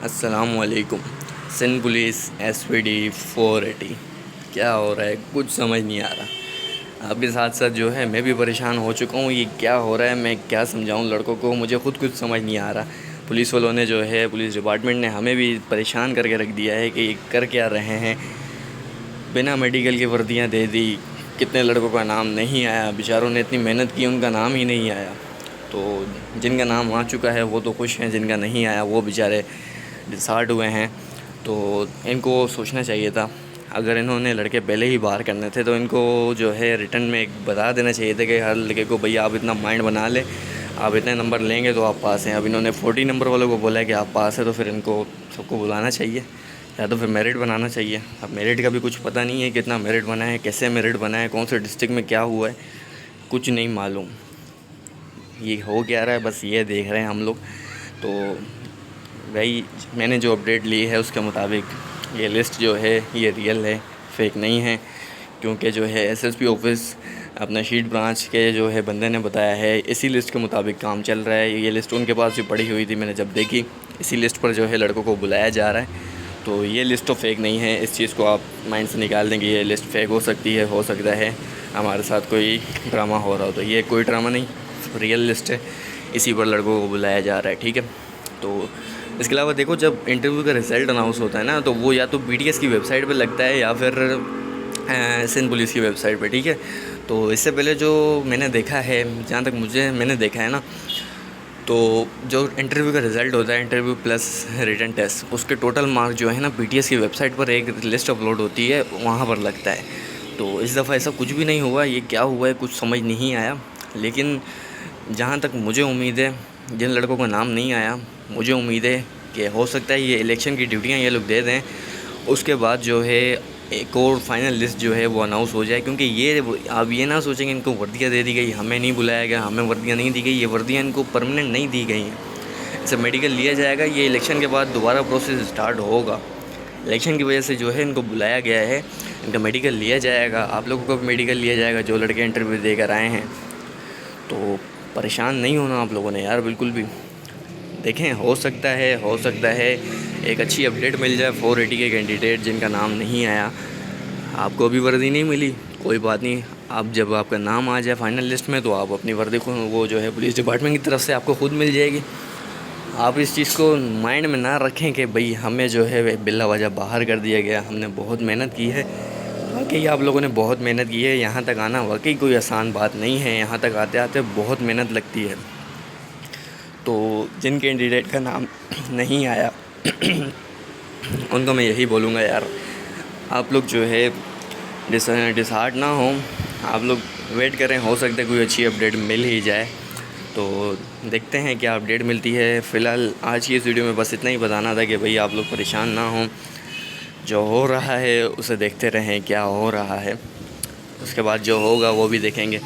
अस्सलामुअलैकुम। Sindh police SPD 480 क्या हो रहा है, कुछ समझ नहीं आ रहा। आपके साथ साथ जो है मैं भी परेशान हो चुका हूँ। ये क्या हो रहा है, मैं क्या समझाऊँ लड़कों को, मुझे ख़ुद कुछ समझ नहीं आ रहा। पुलिस वालों ने जो है, पुलिस डिपार्टमेंट ने हमें भी परेशान करके रख दिया है कि ये कर क्या रहे हैं। बिना मेडिकल की वर्दियाँ दे दी, कितने लड़कों का नाम नहीं आया, बेचारों ने इतनी मेहनत की उनका नाम ही नहीं आया। तो जिनका नाम आ चुका है वो तो खुश हैं, जिनका नहीं आया वो बेचारे डिसहार्ट हुए हैं। तो इनको सोचना चाहिए था, अगर इन्होंने लड़के पहले ही बाहर करने थे तो इनको जो है रिटर्न में एक बता देना चाहिए था कि हर लड़के को भैया आप इतना माइंड बना लें, आप इतने नंबर लेंगे तो आप पास हैं। अब इन्होंने 40 नंबर वालों को बोला है कि आप पास है, तो फिर इनको सबको बुलाना चाहिए या तो फिर मेरिट बनाना चाहिए। अब मेरिट का भी कुछ पता नहीं है, कितना मेरिट बना है, कैसे मेरिट बना है, कौन से डिस्ट्रिक्ट में क्या हुआ है, कुछ नहीं मालूम। ये हो क्या रहा है बस ये देख रहे हैं हम लोग। तो भाई मैंने जो अपडेट ली है उसके मुताबिक ये लिस्ट जो है ये रियल है, फेक नहीं है। क्योंकि जो है SSP ऑफिस अपना शीट ब्रांच के जो है बंदे ने बताया है, इसी लिस्ट के मुताबिक काम चल रहा है। ये लिस्ट उनके पास भी पड़ी हुई थी, मैंने जब देखी इसी लिस्ट पर जो है लड़कों को बुलाया जा रहा है। तो ये लिस्ट तो फेक नहीं है, इस चीज़ को आप माइंड से निकाल दें कि ये लिस्ट फेक हो सकती है। हो सकता है हमारे साथ कोई ड्रामा हो रहा हो, तो ये कोई ड्रामा नहीं, रियल लिस्ट है, इसी पर लड़कों को बुलाया जा रहा है। ठीक है। तो इसके अलावा देखो, जब इंटरव्यू का रिज़ल्ट अनाउंस होता है ना, तो वो या तो BTS की वेबसाइट पे लगता है या फिर सिंध पुलिस की वेबसाइट पे। ठीक है। तो इससे पहले जो मैंने देखा है, जहाँ तक मैंने देखा है ना, तो जो इंटरव्यू का रिज़ल्ट होता है, इंटरव्यू प्लस रिटन टेस्ट, उसके टोटल मार्क जो है ना BTS की वेबसाइट पर एक लिस्ट अपलोड होती है, वहाँ पर लगता है। तो इस दफ़ा ऐसा कुछ भी नहीं हुआ। ये क्या हुआ है कुछ समझ नहीं आया। लेकिन जहाँ तक मुझे उम्मीद है, जिन लड़कों का नाम नहीं आया, मुझे उम्मीद है कि हो सकता है ये इलेक्शन की ड्यूटियाँ ये लोग दे दें, उसके बाद जो है एक और फाइनल लिस्ट जो है वो अनाउंस हो जाए। क्योंकि ये आप ये ना सोचें कि इनको वर्दियाँ दे दी गई, हमें नहीं बुलाया गया, हमें वर्दियाँ नहीं दी गई। ये वर्दियाँ इनको परमानेंट नहीं दी गई हैं, इससे मेडिकल लिया जाएगा। ये इलेक्शन के बाद दोबारा प्रोसेस स्टार्ट होगा। इलेक्शन की वजह से जो है इनको बुलाया गया है, इनका मेडिकल लिया जाएगा, आप लोगों का भी मेडिकल लिया जाएगा जो लड़के इंटरव्यू देकर आए हैं। तो परेशान नहीं होना आप लोगों ने यार, बिल्कुल भी। देखें, हो सकता है एक अच्छी अपडेट मिल जाए 480 के कैंडिडेट जिनका नाम नहीं आया। आपको अभी वर्दी नहीं मिली, कोई बात नहीं, आप जब आपका नाम आ जाए फाइनल लिस्ट में तो आप अपनी वर्दी को वो जो है पुलिस डिपार्टमेंट की तरफ से आपको खुद मिल जाएगी। आप इस चीज़ को माइंड में ना रखें कि भाई हमें जो है बिल्ला वजह बाहर कर दिया गया। हमने बहुत मेहनत की है, वाकई आप लोगों ने बहुत मेहनत की है। यहाँ तक आना वाकई कोई आसान बात नहीं है, यहाँ तक आते आते बहुत मेहनत लगती है। तो जिन कैंडिडेट का नाम नहीं आया उनको मैं यही बोलूँगा यार, आप लोग जो है डिसहार्ट ना हो, आप लोग वेट करें, हो सकता है कोई अच्छी अपडेट मिल ही जाए। तो देखते हैं क्या अपडेट मिलती है। फ़िलहाल आज की इस वीडियो में बस इतना ही बताना था कि भाई आप लोग परेशान ना हों, जो हो रहा है उसे देखते रहें क्या हो रहा है, उसके बाद जो होगा वो भी देखेंगे।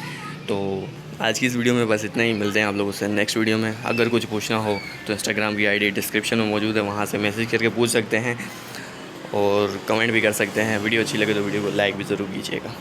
तो आज की इस वीडियो में बस इतना ही, मिलते हैं आप लोगों से नेक्स्ट वीडियो में। अगर कुछ पूछना हो तो इंस्टाग्राम की ID डिस्क्रिप्शन में मौजूद है, वहाँ से मैसेज करके पूछ सकते हैं और कमेंट भी कर सकते हैं। वीडियो अच्छी लगे तो वीडियो को लाइक भी ज़रूर कीजिएगा।